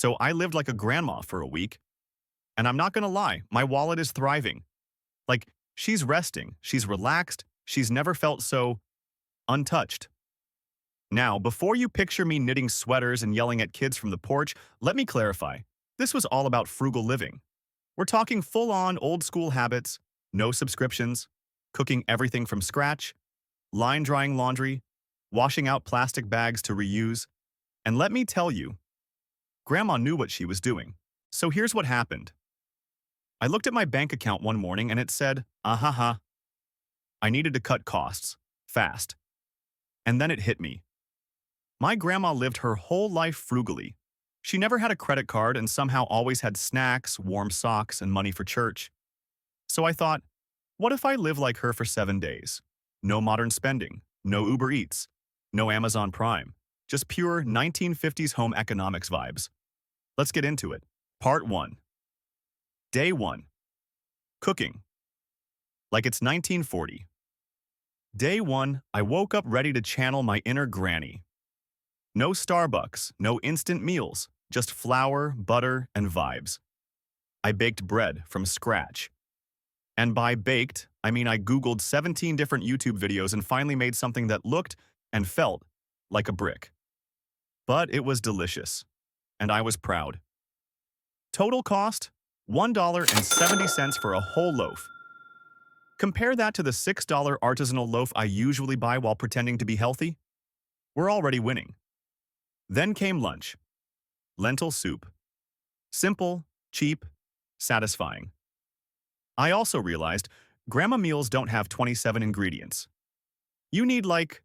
So I lived like a grandma for a week, and I'm not gonna lie, my wallet is thriving. Like, she's resting, she's relaxed, she's never felt so untouched. Now, before you picture me knitting sweaters and yelling at kids from the porch, let me clarify. This was all about frugal living. We're talking full-on old-school habits, no subscriptions, cooking everything from scratch, line drying laundry, washing out plastic bags to reuse. And let me tell you, Grandma knew what she was doing. So here's what happened. I looked at my bank account one morning and it said, ah. I needed to cut costs, fast. And then it hit me. My grandma lived her whole life frugally. She never had a credit card and somehow always had snacks, warm socks, and money for church. So I thought, what if I live like her for 7 days? No modern spending, no Uber Eats, no Amazon Prime, just pure 1950s home economics vibes. Let's get into it. Part 1. Day 1. Cooking. Like it's 1940. Day 1, I woke up ready to channel my inner granny. No Starbucks, no instant meals, just flour, butter, and vibes. I baked bread from scratch. And by baked, I mean I Googled 17 different YouTube videos and finally made something that looked and felt like a brick. But it was delicious, and I was proud. Total cost? $1.70 for a whole loaf. Compare that to the $6 artisanal loaf I usually buy while pretending to be healthy. We're already winning. Then came lunch. Lentil soup. Simple, cheap, satisfying. I also realized grandma meals don't have 27 ingredients. You need like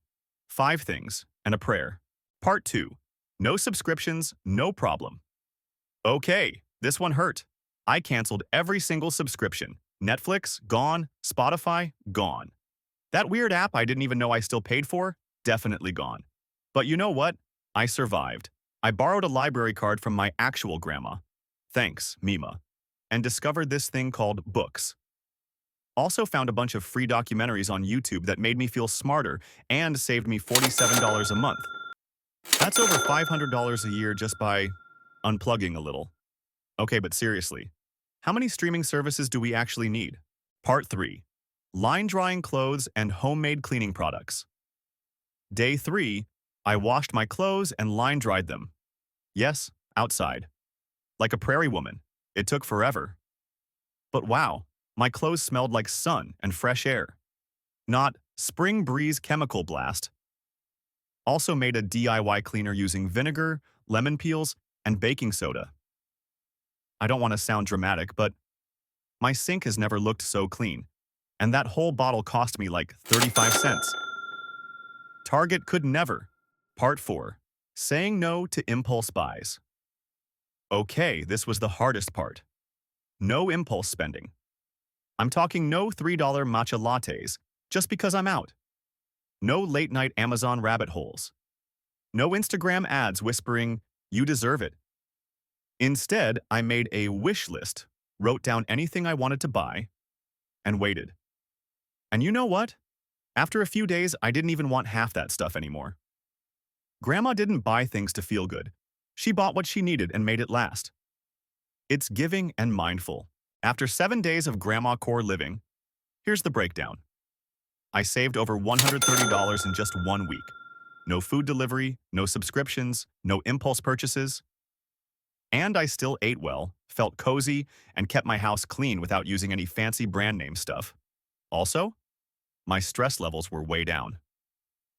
5 things and a prayer. Part 2. No subscriptions, no problem. Okay, this one hurt. I canceled every single subscription. Netflix, gone. Spotify, gone. That weird app I didn't even know I still paid for, definitely gone. But you know what? I survived. I borrowed a library card from my actual grandma. Thanks, Mima. And discovered this thing called books. Also found a bunch of free documentaries on YouTube that made me feel smarter and saved me $47 a month. That's over $500 a year just by unplugging a little. Okay, but seriously, how many streaming services do we actually need? Part 3. Line drying clothes and homemade cleaning products. Day 3. I washed my clothes and line dried them. Yes, outside. Like a prairie woman. It took forever. But wow, my clothes smelled like sun and fresh air. Not spring breeze chemical blast. Also made a DIY cleaner using vinegar, lemon peels, and baking soda. I don't want to sound dramatic, but my sink has never looked so clean, and that whole bottle cost me like 35 cents. Target could never. Part 4. Saying no to impulse buys. Okay, this was the hardest part. No impulse spending. I'm talking no $3 matcha lattes just because I'm out. No late-night Amazon rabbit holes. No Instagram ads whispering, "You deserve it." Instead, I made a wish list, wrote down anything I wanted to buy, and waited. And you know what? After a few days, I didn't even want half that stuff anymore. Grandma didn't buy things to feel good. She bought what she needed and made it last. It's giving and mindful. After 7 days of grandma core living, here's the breakdown. I saved over $130 in just 1 week. No food delivery, no subscriptions, no impulse purchases. And I still ate well, felt cozy, and kept my house clean without using any fancy brand name stuff. Also, my stress levels were way down.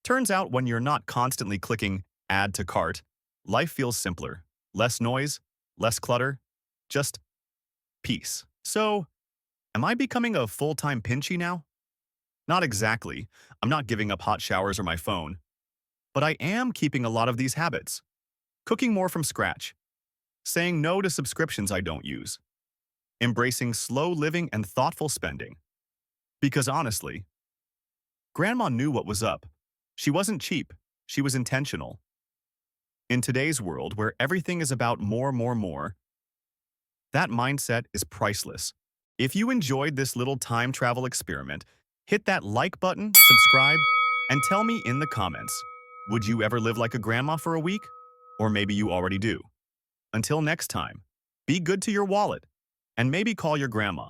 Turns out when you're not constantly clicking add to cart, life feels simpler. Less noise, less clutter, just peace. So, am I becoming a full-time Pinchy now? Not exactly. I'm not giving up hot showers or my phone. But I am keeping a lot of these habits. Cooking more from scratch. Saying no to subscriptions I don't use. Embracing slow living and thoughtful spending. Because honestly, Grandma knew what was up. She wasn't cheap. She was intentional. In today's world where everything is about more, that mindset is priceless. If you enjoyed this little time travel experiment, hit that like button, subscribe, and tell me in the comments, would you ever live like a grandma for a week? Or maybe you already do. Until next time, be good to your wallet and maybe call your grandma.